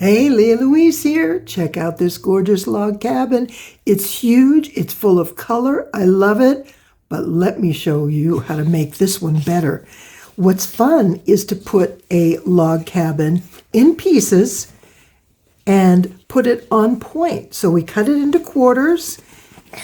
Hey, Louise here. Check out this gorgeous log cabin. It's huge. It's full of color. I love it. But let me show you how to make this one better. What's fun is to put a log cabin in pieces and put it on point. So we cut it into quarters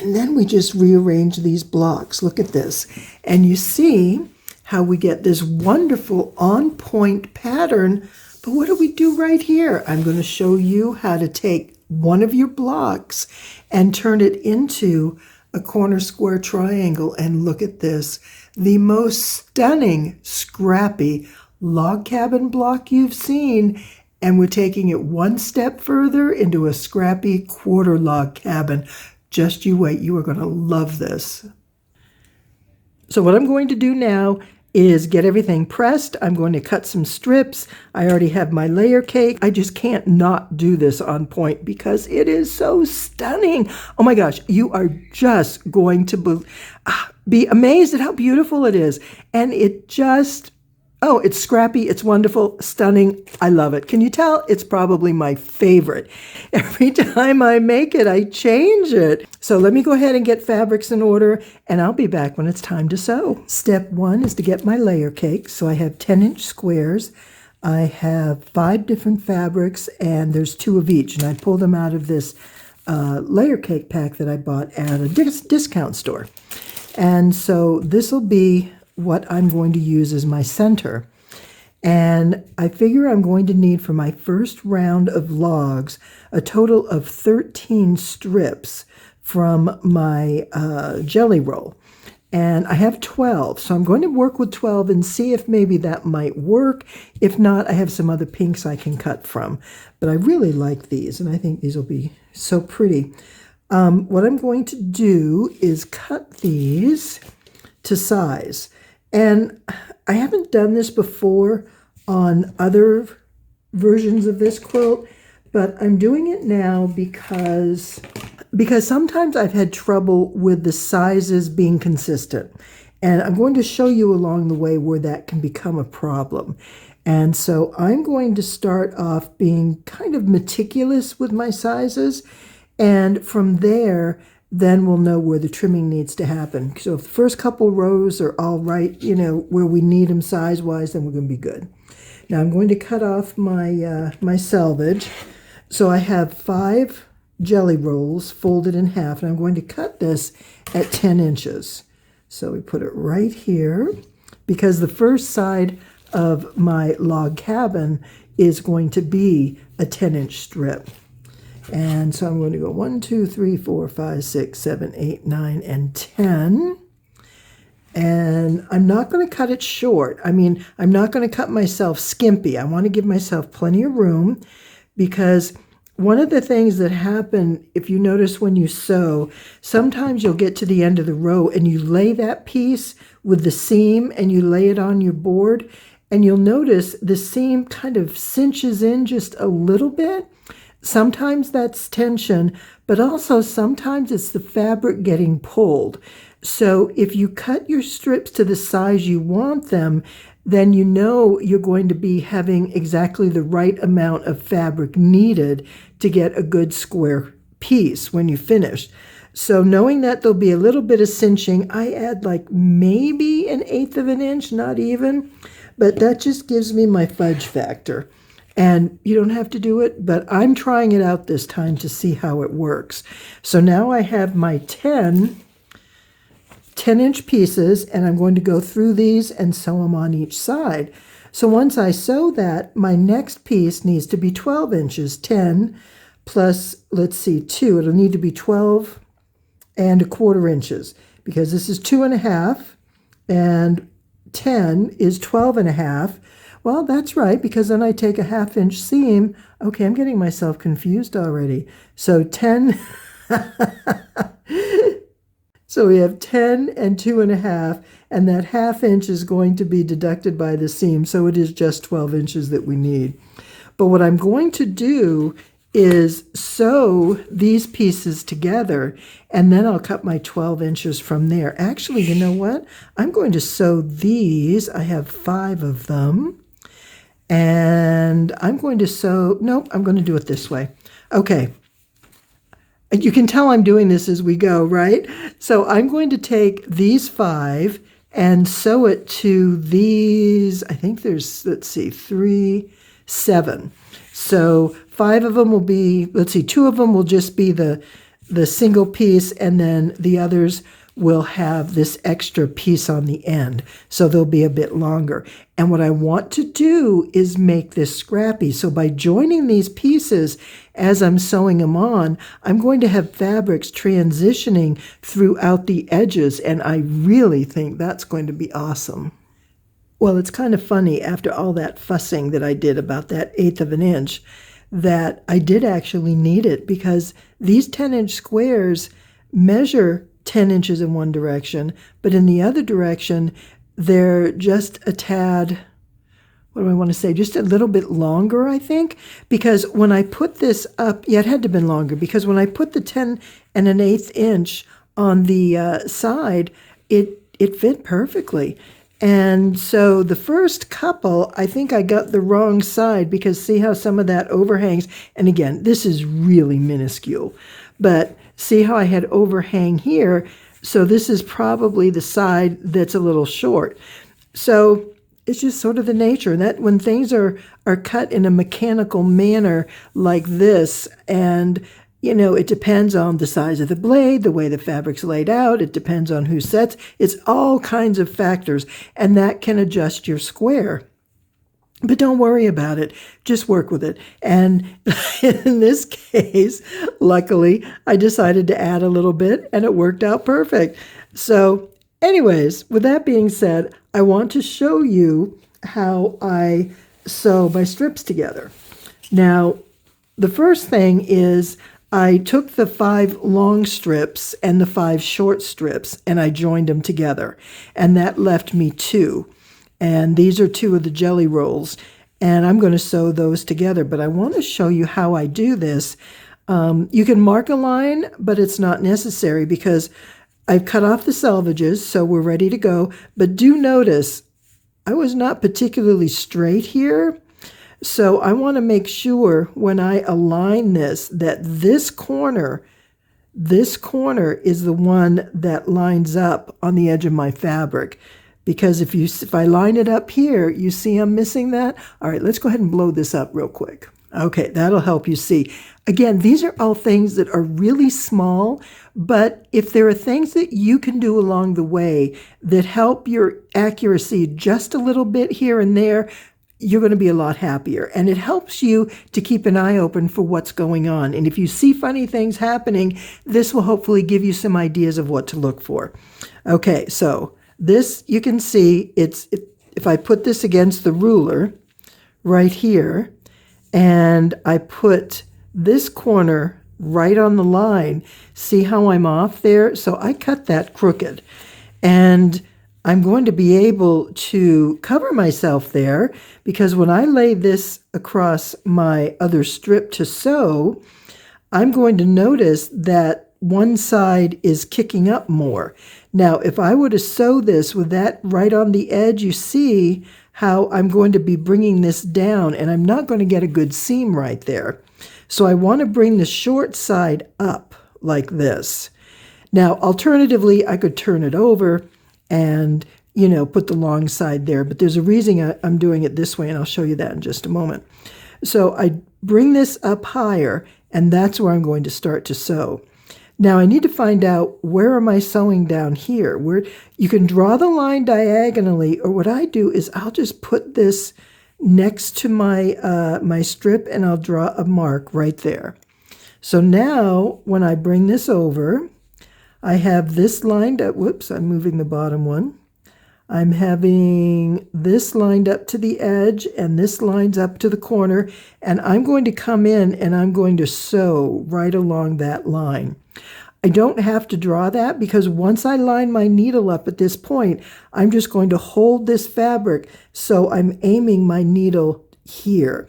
and then we just rearrange these blocks. Look at this. And you see how we get this wonderful on point pattern. But what do we do right here? I'm going to show you how to take one of your blocks and turn it into a corner square triangle. And look at this, the most stunning scrappy log cabin block you've seen. And we're taking it one step further into a scrappy quarter log cabin. Just you wait, you are going to love this. So what I'm going to do now is get everything pressed. I'm going to cut some strips. I already have my layer cake. I just can't not do this on point because it is so stunning. Oh my gosh, you are just going to be amazed at how beautiful it is. And it just, oh, it's scrappy, it's wonderful, stunning. I love it. Can you tell? It's probably my favorite. Every time I make it, I change it. So let me go ahead and get fabrics in order, and I'll be back when it's time to sew. Step one is to get my layer cake. So I have 10-inch squares. I have 5 different fabrics, and there's 2 of each. And I pulled them out of this layer cake pack that I bought at a discount store. And so this will be what I'm going to use as my center. And I figure I'm going to need for my first round of logs a total of 13 strips from my jelly roll. And I have 12, so I'm going to work with 12 and see if maybe that might work. If not, I have some other pinks I can cut from. But I really like these, and I think these will be so pretty. What I'm going to do is cut these to size. And I haven't done this before on other versions of this quilt, but I'm doing it now because sometimes I've had trouble with the sizes being consistent. And I'm going to show you along the way where that can become a problem. And so I'm going to start off being kind of meticulous with my sizes. And from there, then we'll know where the trimming needs to happen. So if the first couple rows are all right, where we need them size-wise, then we're going to be good. Now I'm going to cut off my my selvage. So I have 5 jelly rolls folded in half, and I'm going to cut this at 10 inches. So we put it right here, because the first side of my log cabin is going to be a 10-inch strip. And so I'm going to go 1, 2, 3, 4, 5, 6, 7, 8, 9, and 10. And I'm not going to cut it short. I mean, I'm not going to cut myself skimpy. I want to give myself plenty of room, because one of the things that happen, if you notice when you sew, sometimes you'll get to the end of the row and you lay that piece with the seam and you lay it on your board, and you'll notice the seam kind of cinches in just a little bit. Sometimes that's tension, but also sometimes it's the fabric getting pulled. So if you cut your strips to the size you want them, then you know you're going to be having exactly the right amount of fabric needed to get a good square piece when you finish. So knowing that there'll be a little bit of cinching, I add like maybe 1/8 of an inch, not even, but that just gives me my fudge factor. And you don't have to do it, but I'm trying it out this time to see how it works. So now I have my 10-inch pieces, and I'm going to go through these and sew them on each side. So once I sew that, my next piece needs to be 12 inches. 10 plus, let's see, 2. It'll need to be 12 1/4 inches, because this is 2.5, and 10 is 12.5. Well, that's right, because then I take a 1/2 inch seam. Okay, I'm getting myself confused already. So 10, so we have 10 and 2.5, and that 1/2 inch is going to be deducted by the seam, so it is just 12 inches that we need. But what I'm going to do is sew these pieces together, and then I'll cut my 12 inches from there. Actually, you know what? I'm going to sew these. I have 5 of them. And I'm going to sew, nope, I'm going to do it this way. Okay. You can tell I'm doing this as we go, right? So I'm going to take these 5 and sew it to these, I think there's, let's see, 3, 7. So 5 of them will be, let's see, 2 of them will just be the single piece, and then the others will have this extra piece on the end. So they'll be a bit longer. And what I want to do is make this scrappy. So by joining these pieces as I'm sewing them on, I'm going to have fabrics transitioning throughout the edges, and I really think that's going to be awesome. Well, it's kind of funny, after all that fussing that I did about that 1/8 of an inch, that I did actually need it, because these 10-inch squares measure 10 inches in one direction, but in the other direction, they're just a tad, what do I want to say, just a little bit longer, I think, because when I put this up, yeah, it had to have been longer, because when I put the 10 1/8 inch on the side, it fit perfectly. And so the first couple, I think I got the wrong side, because see how some of that overhangs? And again, this is really minuscule, but see how I had overhang here? So this is probably the side that's a little short. So it's just sort of the nature. And that when things are cut in a mechanical manner like this, and it depends on the size of the blade, the way the fabric's laid out. It depends on who sets. It's all kinds of factors, and that can adjust your square. But don't worry about it. Just work with it. And in this case, luckily, I decided to add a little bit, and it worked out perfect. So anyways, with that being said, I want to show you how I sew my strips together. Now, the first thing is I took the 5 long strips and the 5 short strips, and I joined them together. And that left me 2. And these are 2 of the jelly rolls. And I'm going to sew those together. But I want to show you how I do this. You can mark a line, but it's not necessary, because I've cut off the selvages, so we're ready to go. But do notice, I was not particularly straight here. So I want to make sure when I align this, that this corner is the one that lines up on the edge of my fabric. Because if I line it up here, you see I'm missing that? All right, let's go ahead and blow this up real quick. Okay, that'll help you see. Again, these are all things that are really small, but if there are things that you can do along the way that help your accuracy just a little bit here and there, you're going to be a lot happier. And it helps you to keep an eye open for what's going on. And if you see funny things happening, this will hopefully give you some ideas of what to look for. Okay, so this, you can see, if I put this against the ruler right here, and I put this corner right on the line, see how I'm off there? So I cut that crooked. And I'm going to be able to cover myself there, because when I lay this across my other strip to sew, I'm going to notice that one side is kicking up more. Now, if I were to sew this with that right on the edge, you see how I'm going to be bringing this down, and I'm not going to get a good seam right there. So I want to bring the short side up like this. Now, alternatively, I could turn it over and, put the long side there. But there's a reason I'm doing it this way, and I'll show you that in just a moment. So I bring this up higher, and that's where I'm going to start to sew. Now, I need to find out, where am I sewing down here? Where you can draw the line diagonally, or what I do is I'll just put this next to my strip, and I'll draw a mark right there. So now, when I bring this over, I have this lined up. Whoops, I'm moving the bottom one. I'm having this lined up to the edge, and this lines up to the corner, and I'm going to come in and I'm going to sew right along that line. I don't have to draw that, because once I line my needle up at this point, I'm just going to hold this fabric, so I'm aiming my needle here.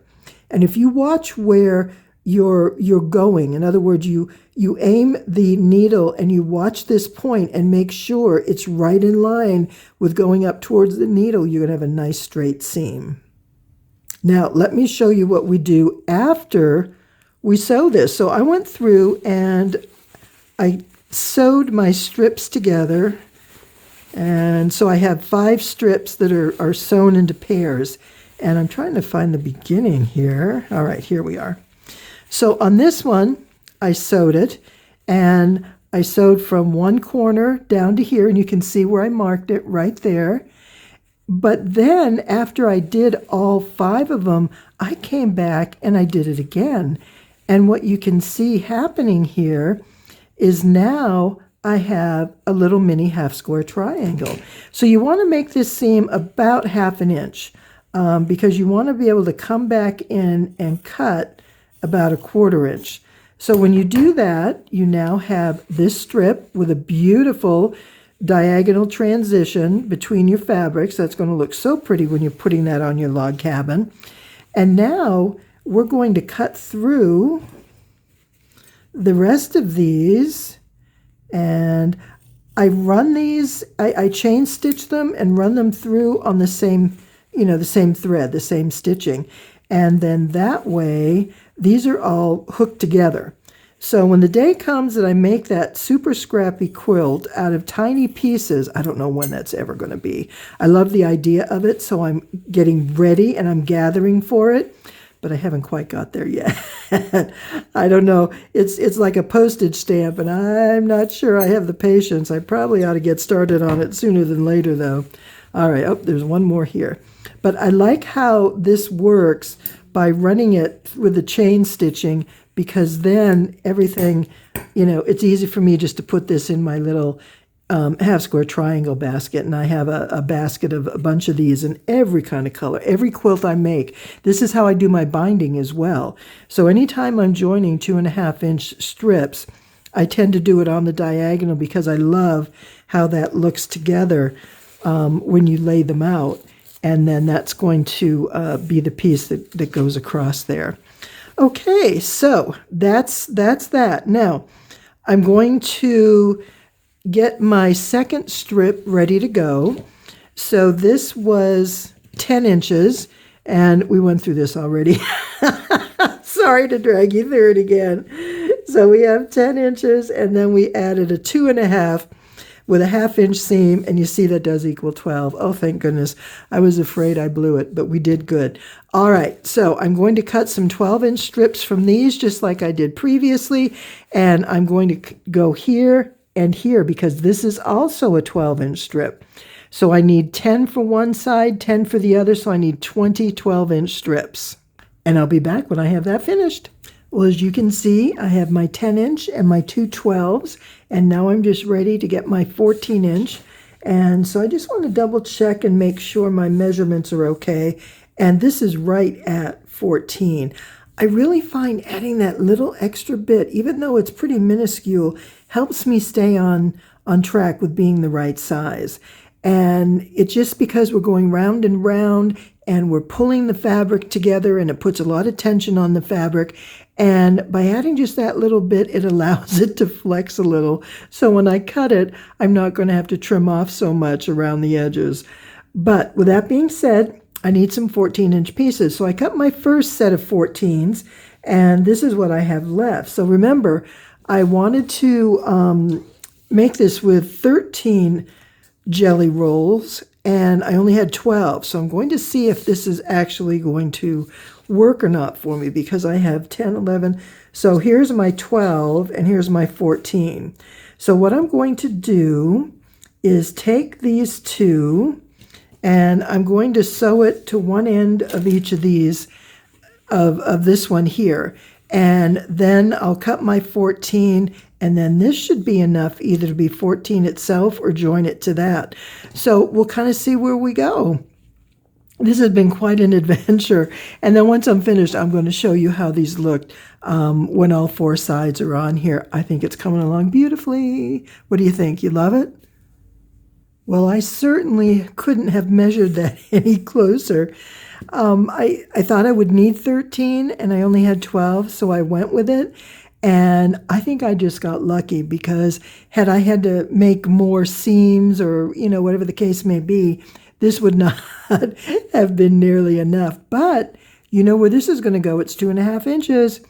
And if you watch where you're going, in other words, you aim the needle and you watch this point and make sure it's right in line with going up towards the needle, you're going to have a nice straight seam. Now, let me show you what we do after we sew this. So I went through and I sewed my strips together. And so I have 5 strips that are sewn into pairs. And I'm trying to find the beginning here. All right, here we are. So on this one, I sewed it. And I sewed from one corner down to here. And you can see where I marked it right there. But then after I did all 5 of them, I came back and I did it again. And what you can see happening here is now I have a little mini half square triangle. So you want to make this seam about 1/2 inch because you want to be able to come back in and cut about 1/4 inch. So when you do that, you now have this strip with a beautiful diagonal transition between your fabrics. That's going to look so pretty when you're putting that on your log cabin. And now we're going to cut through the rest of these, and I run these, I chain stitch them and run them through on the same, the same thread, the same stitching. And then that way, these are all hooked together. So when the day comes that I make that super scrappy quilt out of tiny pieces, I don't know when that's ever going to be. I love the idea of it, so I'm getting ready and I'm gathering for it, but I haven't quite got there yet. I don't know. It's like a postage stamp, and I'm not sure I have the patience. I probably ought to get started on it sooner than later, though. All right. Oh, there's one more here. But I like how this works by running it with the chain stitching, because then everything, it's easy for me just to put this in my little half square triangle basket. And I have a basket of a bunch of these in every kind of color, every quilt I make. This is how I do my binding as well. So anytime I'm joining 2.5 inch strips, I tend to do it on the diagonal because I love how that looks together when you lay them out. And then that's going to be the piece that goes across there. Okay, so that's that. Now, I'm going to get my second strip ready to go. So this was 10 inches, and we went through this already. Sorry to drag you through it again. So we have 10 inches, and then we added a 2.5 with a 1/2 inch seam, and you see that does equal 12. Oh, thank goodness. I was afraid I blew it, but we did good. All right, so I'm going to cut some 12-inch strips from these, just like I did previously, and I'm going to go here and here because this is also a 12-inch strip. So I need 10 for one side, 10 for the other, so I need 20 12-inch strips. And I'll be back when I have that finished. Well, as you can see, I have my 10-inch and my 2 12s, and now I'm just ready to get my 14-inch. And so I just want to double check and make sure my measurements are okay. And this is right at 14. I really find adding that little extra bit, even though it's pretty minuscule, helps me stay on track with being the right size. And it's just because we're going round and round and we're pulling the fabric together, and it puts a lot of tension on the fabric. And by adding just that little bit, it allows it to flex a little. So when I cut it, I'm not going to have to trim off so much around the edges. But with that being said, I need some 14-inch pieces. So I cut my first set of 14s, and this is what I have left. So remember, I wanted to make this with 13 jelly rolls, and I only had 12. So I'm going to see if this is actually going to work or not for me, because I have 10, 11. So here's my 12 and here's my 14. So what I'm going to do is take these two, and I'm going to sew it to one end of each of these, of this one here. And then I'll cut my 14, and then this should be enough either to be 14 itself or join it to that. So we'll kind of see where we go. This has been quite an adventure. And then once I'm finished, I'm going to show you how these looked when all 4 sides are on here. I think it's coming along beautifully. What do you think? You love it? Well, I certainly couldn't have measured that any closer. I thought I would need 13, and I only had 12, so I went with it. And I think I just got lucky, because had I had to make more seams or, whatever the case may be, this would not have been nearly enough. But You know where this is going to go. It's 2.5 inches.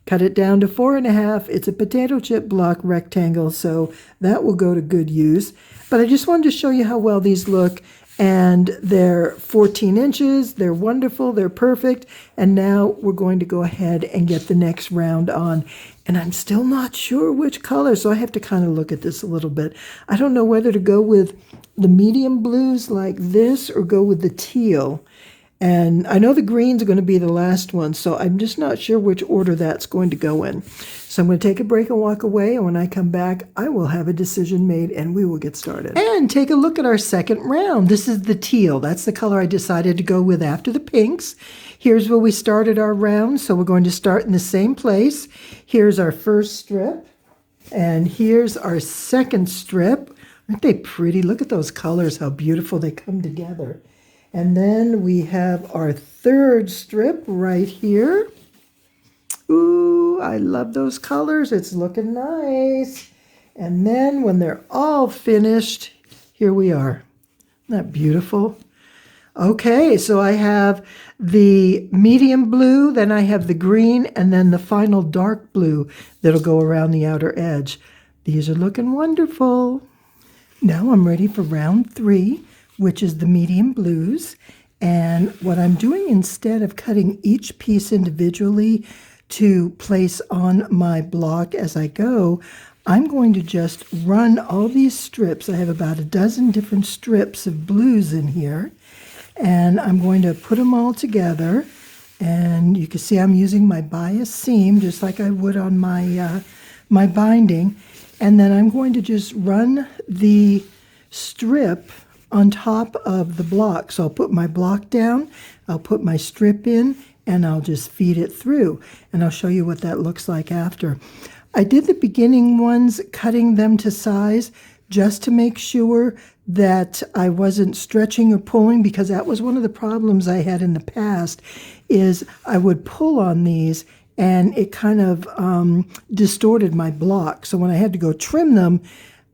Cut it down to 4.5. It's a potato chip block rectangle, so that will go to good use. But I just wanted to show you how well these look. And they're 14 inches. They're wonderful. They're perfect. And now we're going to go ahead and get the next round on. And I'm still not sure which color, so I have to kind of look at this a little bit. I don't know whether to go with the medium blues like this or go with the teal. And I know the greens are going to be the last one, so I'm just not sure which order that's going to go in. So I'm going to take a break and walk away, and when I come back, I will have a decision made, and we will get started. And take a look at our second round. This is the teal. That's the color I decided to go with after the pinks. Here's where we started our round, so we're going to start in the same place. Here's our first strip, and here's our second strip. Aren't they pretty? Look at those colors, how beautiful they come together. And then we have our third strip right here. Ooh, I love those colors. It's looking nice. And then when they're all finished, here we are. Isn't that beautiful? Okay, so I have the medium blue, then I have the green, and then the final dark blue that'll go around the outer edge. These are looking wonderful. Now I'm ready for round 3, which is the medium blues. And what I'm doing, instead of cutting each piece individually to place on my block as I go, I'm going to just run all these strips. I have about a dozen different strips of blues in here. And I'm going to put them all together. And you can see I'm using my bias seam just like I would on my, my binding. And then I'm going to just run the strip on top of the block. So I'll put my block down, I'll put my strip in, and I'll just feed it through. And I'll show you what that looks like after. I did the beginning ones, cutting them to size, just to make sure that I wasn't stretching or pulling, because that was one of the problems I had in the past, is I would pull on these and it kind of distorted my block. So when I had to go trim them,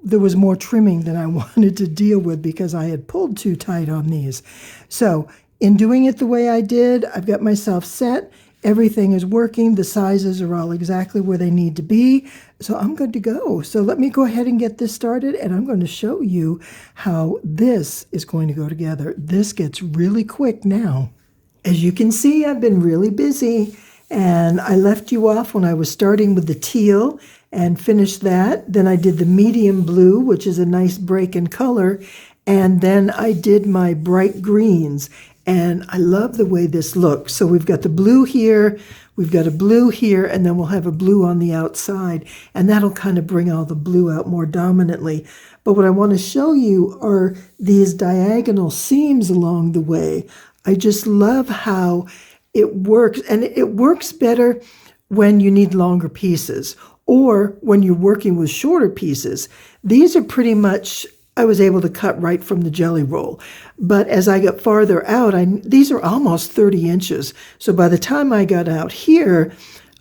there was more trimming than I wanted to deal with because I had pulled too tight on these. So in doing it the way I did, I've got myself set. Everything is working. The sizes are all exactly where they need to be. So I'm good to go. So let me go ahead and get this started, and I'm going to show you how this is going to go together. This gets really quick now. As you can see, I've been really busy, and I left you off when I was starting with the teal and finished that. Then I did the medium blue, which is a nice break in color, and then I did my bright greens. And I love the way this looks. So we've got the blue here, we've got a blue here, and then we'll have a blue on the outside. And that'll kind of bring all the blue out more dominantly. But what I want to show you are these diagonal seams along the way. I just love how it works. And it works better when you need longer pieces or when you're working with shorter pieces. These are pretty much, I was able to cut right from the jelly roll. But as I got farther out, these are almost 30 inches. So by the time I got out here,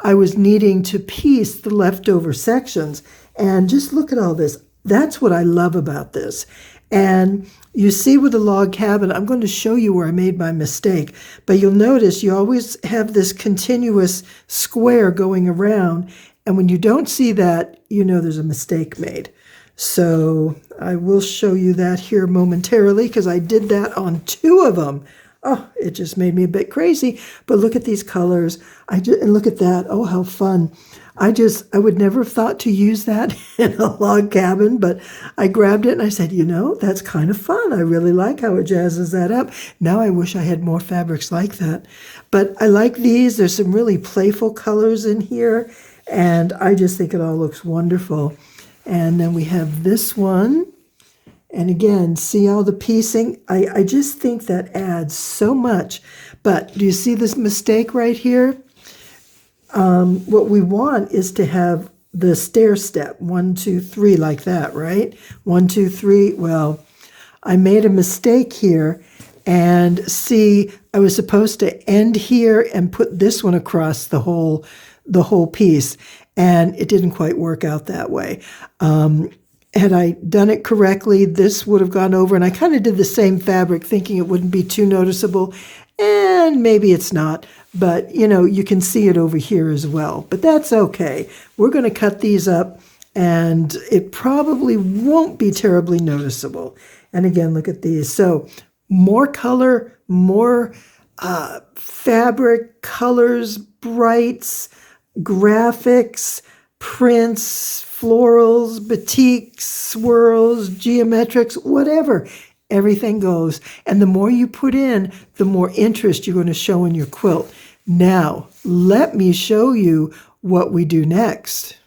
I was needing to piece the leftover sections. And just look at all this. That's what I love about this. And you see with the log cabin, I'm going to show you where I made my mistake. But you'll notice you always have this continuous square going around. And when you don't see that, you know there's a mistake made. So I will show you that here momentarily because I did that on 2 of them. Oh, it just made me a bit crazy. But look at these colors. And look at that. Oh, how fun. I would never have thought to use that in a log cabin, but I grabbed it and I said, you know, that's kind of fun. I really like how it jazzes that up. Now I wish I had more fabrics like that. But I like these. There's some really playful colors in here, and I just think it all looks wonderful. And then we have this one. And again, see all the piecing? I just think that adds so much. But do you see this mistake right here? What we want is to have the stair step, 1, 2, 3, like that, right? 1, 2, 3. Well, I made a mistake here. And see, I was supposed to end here and put this one across the whole piece. And it didn't quite work out that way. Had I done it correctly, this would have gone over. And I kind of did the same fabric, thinking it wouldn't be too noticeable. And maybe it's not. but you know, you can see it over here as well, but that's okay. We're going to cut these up and it probably won't be terribly noticeable. And again, look at these. So more color, more fabric, colors, brights, graphics, prints, florals, batiks, swirls, geometrics, whatever. Everything goes. And the more you put in, the more interest you're going to show in your quilt. Now, let me show you what we do next.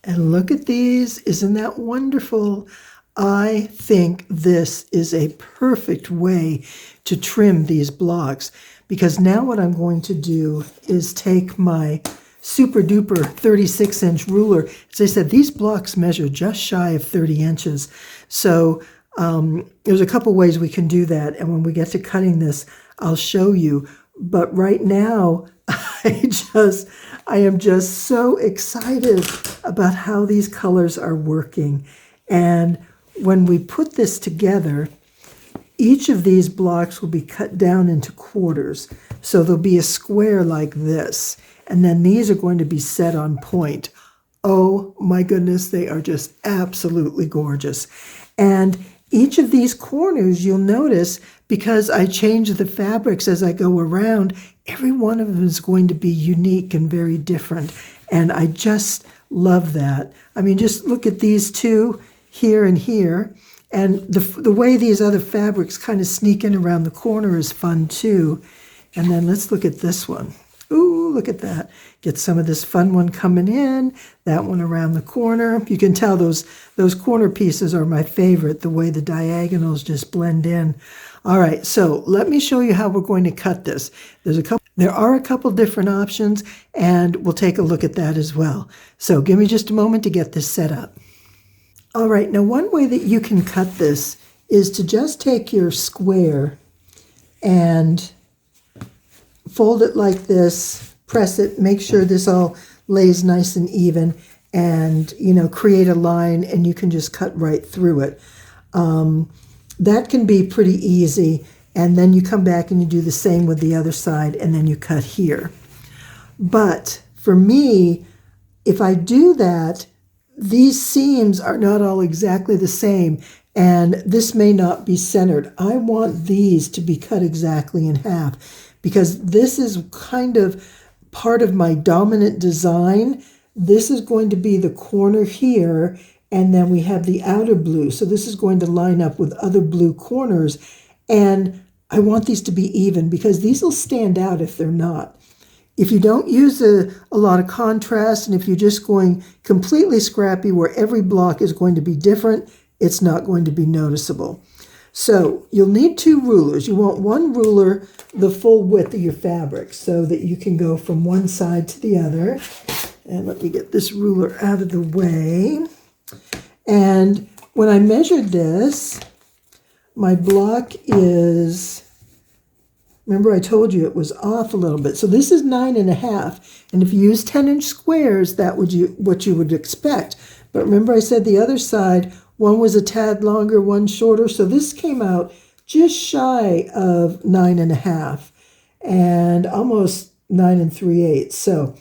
And look at these. Isn't that wonderful? I think this is a perfect way to trim these blocks, because now what I'm going to do is take my super duper 36-inch ruler. As I said, these blocks measure just shy of 30 inches. So there's a couple ways we can do that. And when we get to cutting this, I'll show you. But right now, I am just so excited about how these colors are working. And when we put this together, each of these blocks will be cut down into quarters. So there'll be a square like this. And then these are going to be set on point. Oh my goodness, they are just absolutely gorgeous. And each of these corners, you'll notice, because I change the fabrics as I go around, every one of them is going to be unique and very different. And I just love that. I mean, just look at these two here and here. And the way these other fabrics kind of sneak in around the corner is fun too. And then let's look at this one. Ooh, look at that. Get some of this fun one coming in, that one around the corner. You can tell those corner pieces are my favorite, the way the diagonals just blend in. All right, so let me show you how we're going to cut this. There are a couple different options, and we'll take a look at that as well. So give me just a moment to get this set up. All right, now one way that you can cut this is to just take your square and fold it like this, press it, make sure this all lays nice and even, and, you know, create a line, and you can just cut right through it. That can be pretty easy, and then you come back and you do the same with the other side, and then you cut here. But for me, if I do that, these seams are not all exactly the same, and this may not be centered. I want these to be cut exactly in half, because this is kind of part of my dominant design. This is going to be the corner here, and then we have the outer blue. So this is going to line up with other blue corners, and I want these to be even, because these will stand out if they're not. If you don't use a lot of contrast, and if you're just going completely scrappy where every block is going to be different, it's not going to be noticeable. So you'll need two rulers. You want one ruler the full width of your fabric so that you can go from one side to the other. And let me get this ruler out of the way. And when I measured this, my block is, remember I told you it was off a little bit. So this is 9.5. And if you use 10-inch squares, that would what you would expect. But remember I said the other side, one was a tad longer, one shorter. So this came out just shy of 9.5 and almost 9 3/8. So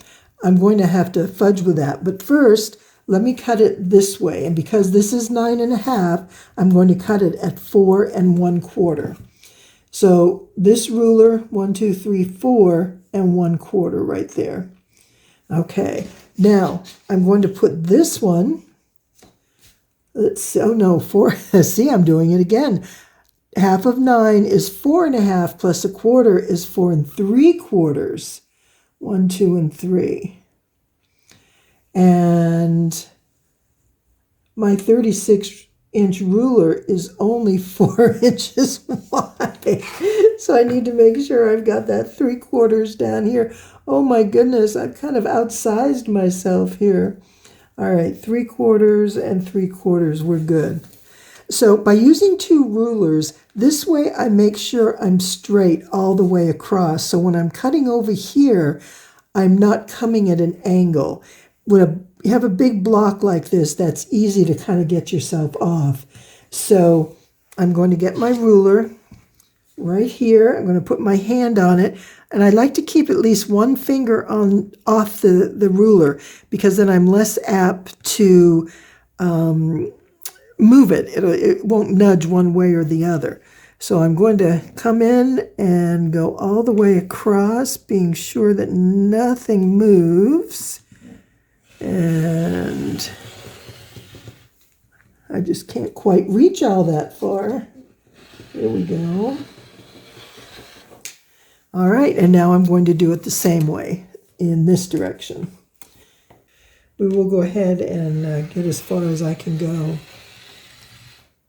I'm going to have to fudge with that. But first, let me cut it this way. And because this is 9.5, I'm going to cut it at 4 1/4. So this ruler, 1, 2, 3, 4 1/4 right there. Okay, now I'm going to put this one, let's see, oh no, 4, see, I'm doing it again. Half of 9 is 4.5 plus 1/4 is 4 3/4. 1, 2, and 3. And my 36-inch ruler is only 4 inches wide. So I need to make sure I've got that 3/4 down here. Oh my goodness, I've kind of outsized myself here. All right, 3/4 and 3/4, we're good. So by using two rulers, this way I make sure I'm straight all the way across. So when I'm cutting over here, I'm not coming at an angle. When you have a big block like this, that's easy to kind of get yourself off. So I'm going to get my ruler. right here. I'm going to put my hand on it, and I like to keep at least one finger off the ruler, because then I'm less apt to move it. It won't nudge one way or the other. So I'm going to come in and go all the way across, being sure that nothing moves. And I just can't quite reach all that far. Here we go. All right, and now I'm going to do it the same way in this direction. We will go ahead and get as far as I can go.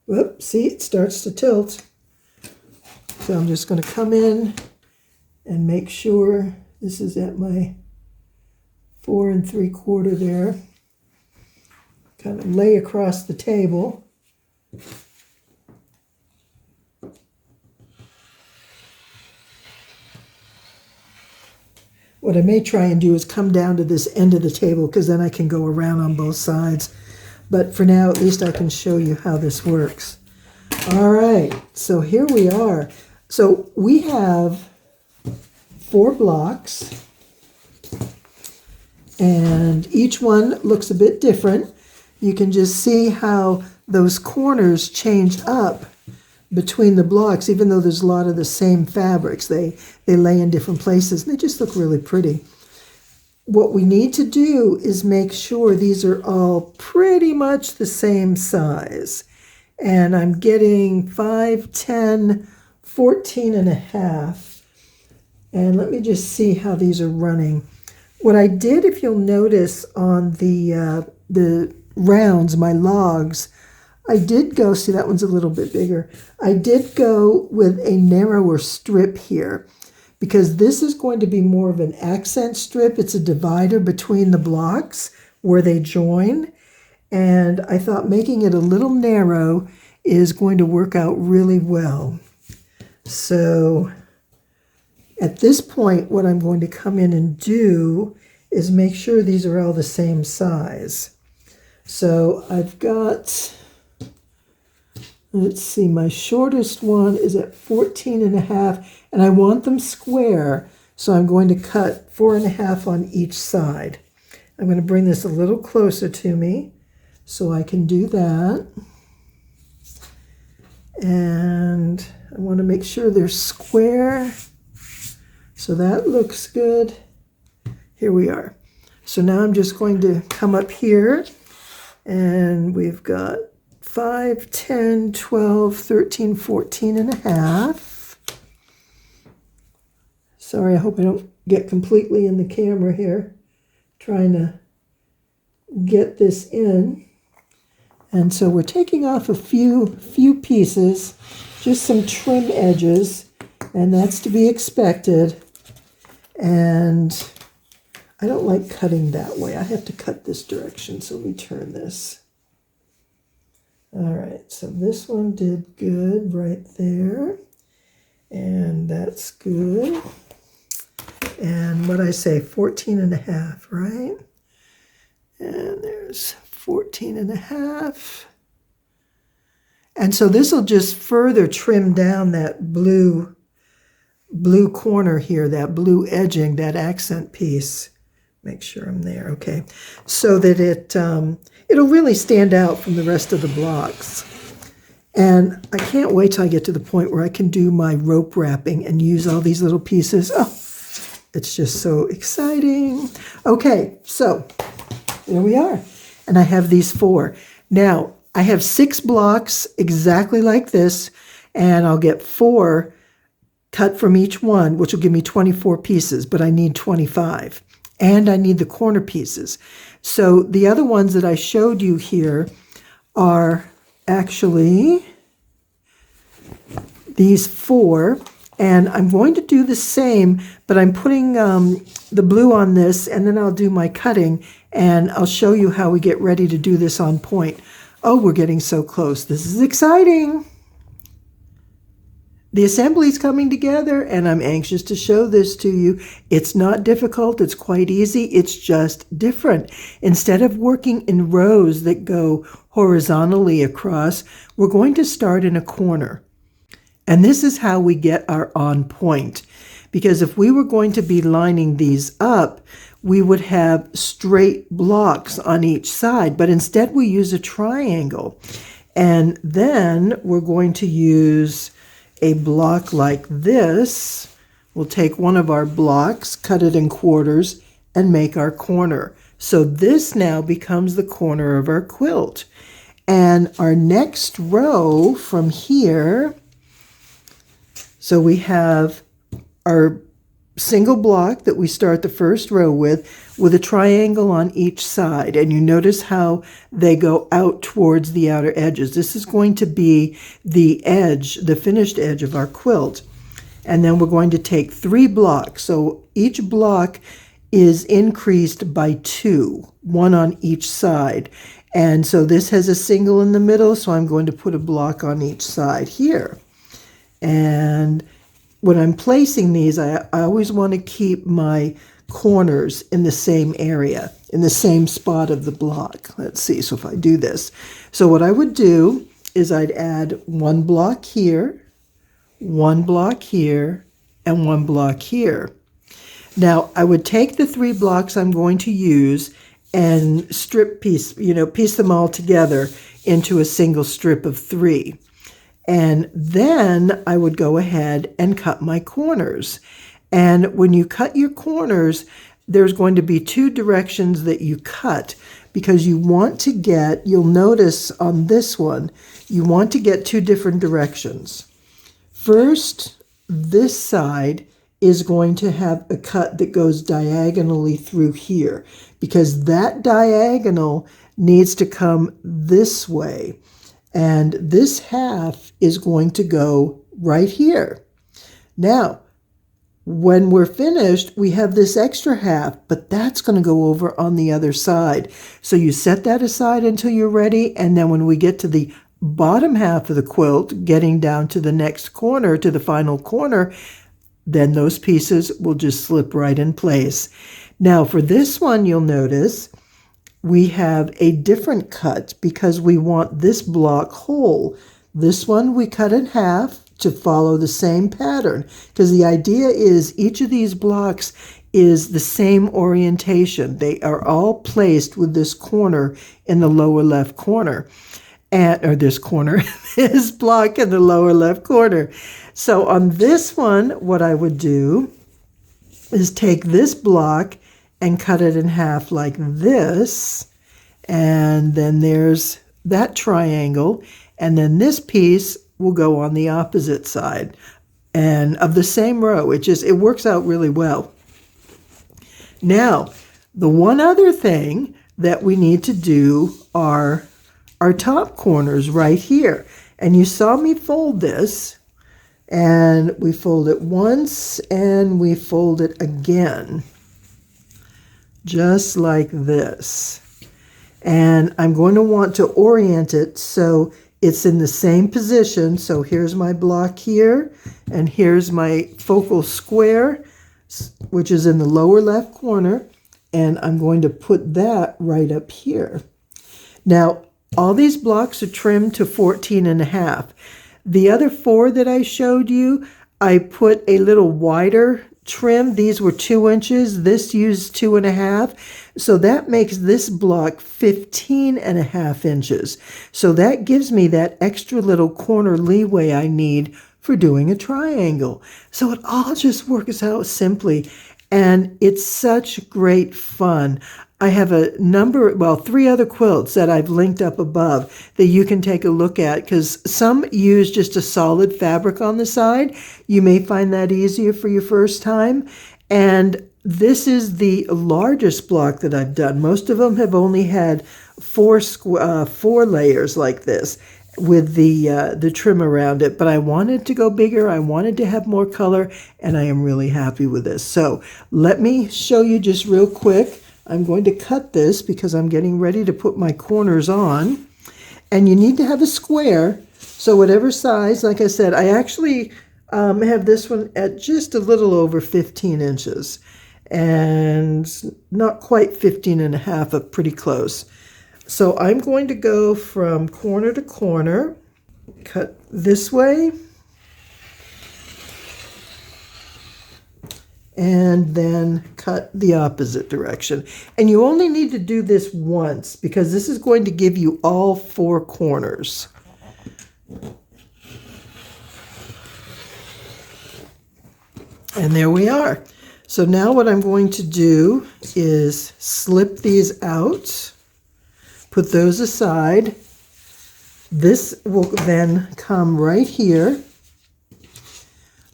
Whoop, see, it starts to tilt. So I'm just going to come in and make sure this is at my 4 3/4 there. Kind of lay across the table. What I may try and do is come down to this end of the table, because then I can go around on both sides. But for now, at least I can show you how this works. All right, so here we are. So we have 4 blocks, and each one looks a bit different. You can just see how those corners changed up between the blocks, even though there's a lot of the same fabrics. They lay in different places, and they just look really pretty. What we need to do is make sure these are all pretty much the same size. And I'm getting 5, 10, 14 and a half. And let me just see how these are running. What I did, if you'll notice on the rounds, my logs, I did go, see that one's a little bit bigger. I did go with a narrower strip here, because this is going to be more of an accent strip. It's a divider between the blocks where they join. And I thought making it a little narrow is going to work out really well. So at this point, what I'm going to come in and do is make sure these are all the same size. So I've got, let's see, my shortest one is at 14 and a half, and I want them square, so I'm going to cut 4 and a half on each side. I'm going to bring this a little closer to me so I can do that. And I want to make sure they're square. So that looks good. Here we are. So now I'm just going to come up here, and we've got 5, 10, 12, 13, 14 and a half. Sorry, I hope I don't get completely in the camera here. Trying to get this in. And so we're taking off a few pieces, just some trim edges, and that's to be expected. And I don't like cutting that way. I have to cut this direction, so let me turn this. All right, so this one did good right there. And that's good. And what I say, 14 and a half, right? And there's 14 and a half. And so this will just further trim down that blue corner here, that blue edging, that accent piece. Make sure I'm there, okay. So that it'll really stand out from the rest of the blocks. And I can't wait till I get to the point where I can do my rope wrapping and use all these little pieces. Oh, it's just so exciting. Okay, so there we are. And I have these 4. Now, I have 6 blocks exactly like this, and I'll get 4 cut from each one, which will give me 24 pieces, but I need 25. And I need the corner pieces. So the other ones that I showed you here are actually these 4. And I'm going to do the same, but I'm putting the blue on this, and then I'll do my cutting, and I'll show you how we get ready to do this on point. Oh, we're getting so close. This is exciting. The assembly's coming together, and I'm anxious to show this to you. It's not difficult. It's quite easy. It's just different. Instead of working in rows that go horizontally across, we're going to start in a corner. And this is how we get our on point. Because if we were going to be lining these up, we would have straight blocks on each side, but instead we use a triangle. And then we're going to use a block like this. We'll take one of our blocks, cut it in quarters, and make our corner. So this now becomes the corner of our quilt. And our next row from here, so we have our single block that we start the first row with a triangle on each side. And you notice how they go out towards the outer edges. This is going to be the edge, the finished edge of our quilt. And then we're going to take 3 blocks. So each block is increased by 2, one on each side. And so this has a single in the middle, so I'm going to put a block on each side here. And when I'm placing these, I always want to keep my corners in the same area, in the same spot of the block. Let's see, so if I do this. So what I would do is I'd add 1 block here, 1 block here, and 1 block here. Now, I would take the 3 blocks I'm going to use and piece them all together into a single strip of 3. And then I would go ahead and cut my corners. And when you cut your corners, there's going to be 2 directions that you cut, because you want to get, you'll notice on this one, you want to get 2 different directions. First, this side is going to have a cut that goes diagonally through here, because that diagonal needs to come this way. And this half is going to go right here. Now, when we're finished, we have this extra half, but that's going to go over on the other side. So you set that aside until you're ready, and then when we get to the bottom half of the quilt, getting down to the next corner, to the final corner, then those pieces will just slip right in place. Now, for this one, you'll notice we have a different cut because we want this block whole. This one we cut in half to follow the same pattern, because the idea is each of these blocks is the same orientation. They are all placed with this corner in the lower left corner, or this corner, this block in the lower left corner. So on this one, what I would do is take this block and cut it in half like this, and then there's that triangle, and then this piece will go on the opposite side and of the same row. It works out really well. Now, the one other thing that we need to do are our top corners right here. And you saw me fold this, and we fold it once and we fold it again, just like this. And I'm going to want to orient it so it's in the same position. So here's my block here, and here's my focal square, which is in the lower left corner, and I'm going to put that right up here. Now, all these blocks are trimmed to 14.5. The other 4 that I showed you, I put a little wider trim. These were 2 inches. This used 2.5. So that makes this block 15.5 inches. So that gives me that extra little corner leeway I need for doing a triangle. So it all just works out simply, and it's such great fun. I have a 3 other quilts that I've linked up above that you can take a look at, because some use just a solid fabric on the side. You may find that easier for your first time. And this is the largest block that I've done. Most of them have only had 4 layers like this with the trim around it. But I wanted to go bigger. I wanted to have more color, and I am really happy with this. So let me show you just real quick. I'm going to cut this because I'm getting ready to put my corners on. And you need to have a square. So whatever size, like I said, I actually have this one at just a little over 15 inches. And not quite 15.5, but pretty close. So I'm going to go from corner to corner, cut this way, and then cut the opposite direction. And you only need to do this once because this is going to give you all 4 corners. And there we are. So now what I'm going to do is slip these out, put those aside. This will then come right here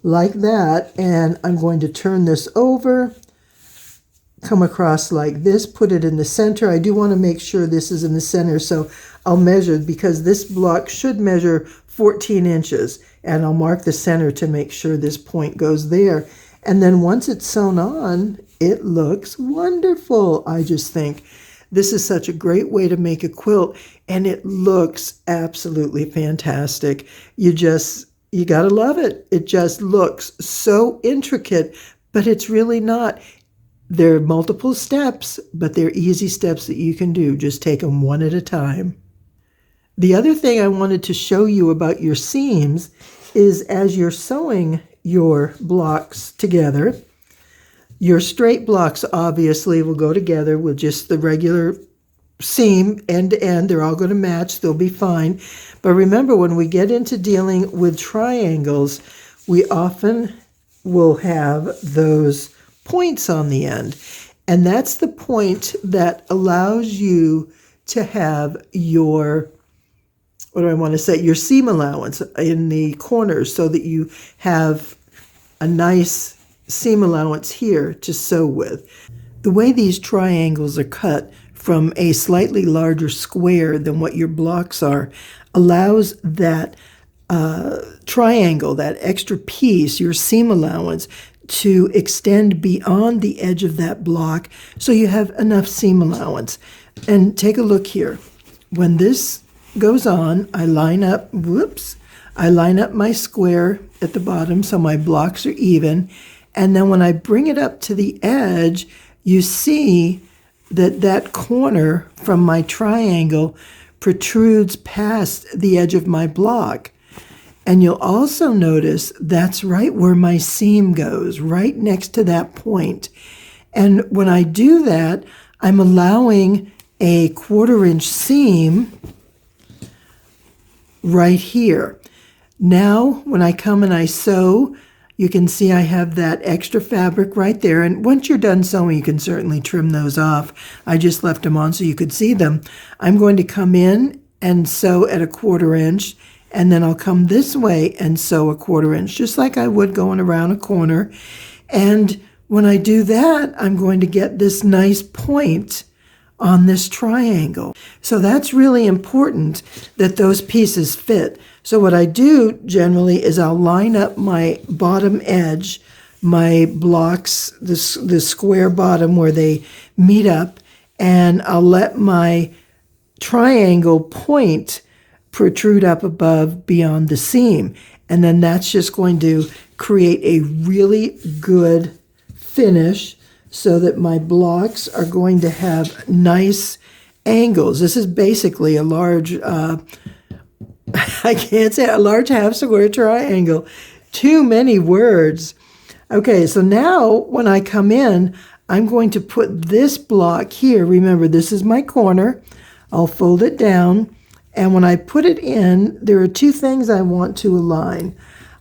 like that, and I'm going to turn this over, come across like this, put it in the center. I do want to make sure this is in the center, so I'll measure, because this block should measure 14 inches, and I'll mark the center to make sure this point goes there. And then once it's sewn on, it looks wonderful. I just think this is such a great way to make a quilt, and it looks absolutely fantastic. You gotta love it. It just looks so intricate, but it's really not. There are multiple steps, but they're easy steps that you can do. Just take them one at a time. The other thing I wanted to show you about your seams is as you're sewing your blocks together, your straight blocks obviously will go together with just the regular seam end to end. They're all going to match. They'll be fine. But remember, when we get into dealing with triangles, we often will have those points on the end. And that's the point that allows you to have your, what do I want to say, your seam allowance in the corners, so that you have a nice seam allowance here to sew with. The way these triangles are cut from a slightly larger square than what your blocks are allows that triangle, that extra piece, your seam allowance, to extend beyond the edge of that block, so you have enough seam allowance. And take a look here. When this goes on, I line up my square at the bottom so my blocks are even. And then when I bring it up to the edge, you see that that corner from my triangle protrudes past the edge of my block. And you'll also notice that's right where my seam goes, right next to that point. And when I do that, I'm allowing a 1/4 inch seam right here. Now, when I come and I sew, you can see I have that extra fabric right there. And once you're done sewing, you can certainly trim those off. I just left them on so you could see them. I'm going to come in and sew at a 1/4 inch, and then I'll come this way and sew a 1/4 inch, just like I would going around a corner. And when I do that, I'm going to get this nice point on this triangle. So that's really important that those pieces fit. So what I do generally is I'll line up my bottom edge, my blocks, the square bottom where they meet up, and I'll let my triangle point protrude up above beyond the seam. And then that's just going to create a really good finish so that my blocks are going to have nice angles. This is basically a large, I can't say a large half square triangle. Too many words. Okay, so now when I come in, I'm going to put this block here. Remember, this is my corner. I'll fold it down. And when I put it in, there are 2 things I want to align.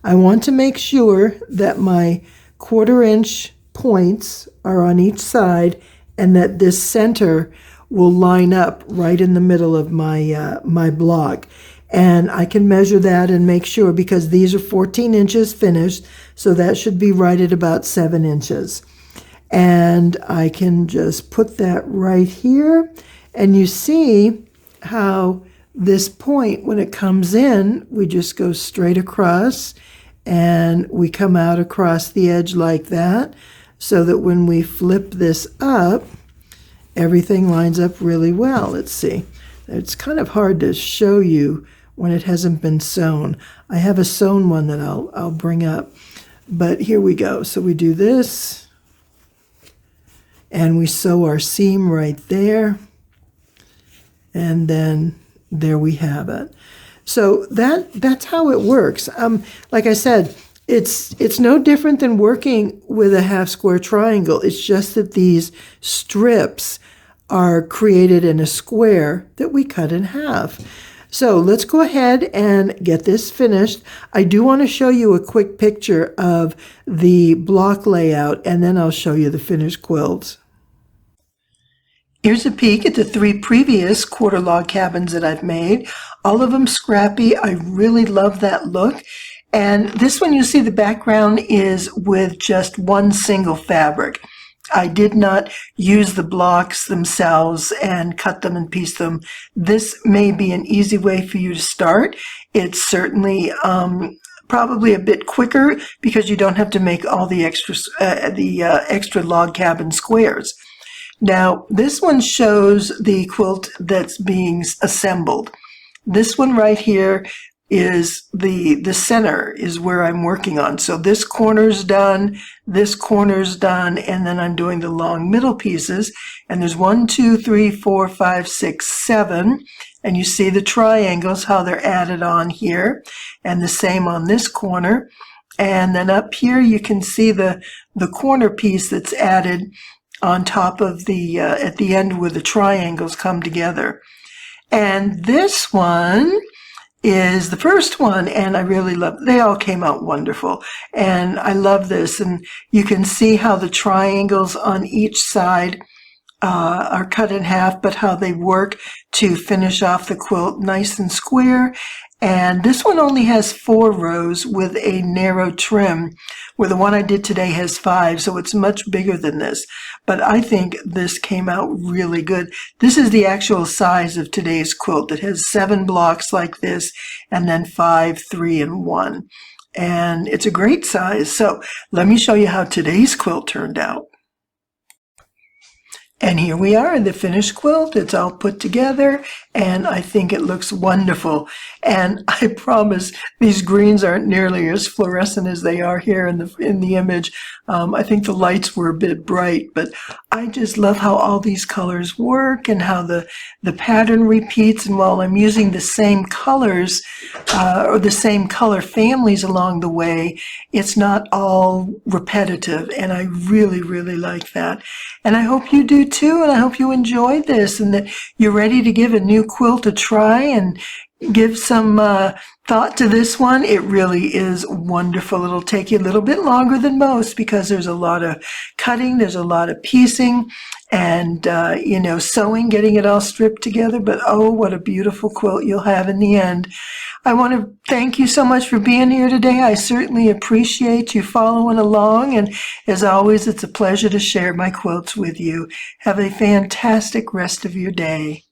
I want to make sure that my 1/4 inch points are on each side, and that this center will line up right in the middle of my my block. And I can measure that and make sure, because these are 14 inches finished, so that should be right at about 7 inches. And I can just put that right here, and you see how this point, when it comes in, we just go straight across, and we come out across the edge like that, so that when we flip this up, everything lines up really well. Let's see. It's kind of hard to show you when it hasn't been sewn. I have a sewn one that I'll bring up. But here we go. So we do this, and we sew our seam right there, and then there we have it. So that's how it works. Like I said, It's no different than working with a half square triangle. It's just that these strips are created in a square that we cut in half. So let's go ahead and get this finished. I do want to show you a quick picture of the block layout, and then I'll show you the finished quilts. Here's a peek at the 3 previous quarter log cabins that I've made. All of them scrappy. I really love that look. And this one, you see the background is with just one single fabric. I did not use the blocks themselves and cut them and piece them. This may be an easy way for you to start. It's certainly probably a bit quicker because you don't have to make all the extra log cabin squares. Now, this one shows the quilt that's being assembled. This one right here is the center is where I'm working on. So this corner's done, this corner's done, and then I'm doing the long middle pieces. And there's 1, 2, 3, 4, 5, 6, 7. And you see the triangles, how they're added on here. And the same on this corner. And then up here you can see the corner piece that's added on top of the, at the end where the triangles come together. And this one is the first one, and I really love, they all came out wonderful, and I love this. And you can see how the triangles on each side are cut in half, but how they work to finish off the quilt nice and square. And this one only has 4 rows with a narrow trim, where the one I did today has 5, so it's much bigger than this. But I think this came out really good. This is the actual size of today's quilt. It has 7 blocks like this, and then 5, 3, and 1. And it's a great size. So let me show you how today's quilt turned out. And here we are, the finished quilt. It's all put together, and I think it looks wonderful. And I promise these greens aren't nearly as fluorescent as they are here in the image. I think the lights were a bit bright, but I just love how all these colors work and how the pattern repeats. And while I'm using the same colors or the same color families along the way, it's not all repetitive, and I really, really like that. And I hope you do too, and I hope you enjoyed this and that you're ready to give a new quilt a try and give some thought to this one. It really is wonderful. It'll take you a little bit longer than most because there's a lot of cutting, there's a lot of piecing, and you know, sewing, getting it all stripped together. But oh, what a beautiful quilt you'll have in the end. I want to thank you so much for being here today. I certainly appreciate you following along, and as always, it's a pleasure to share my quilts with you. Have a fantastic rest of your day.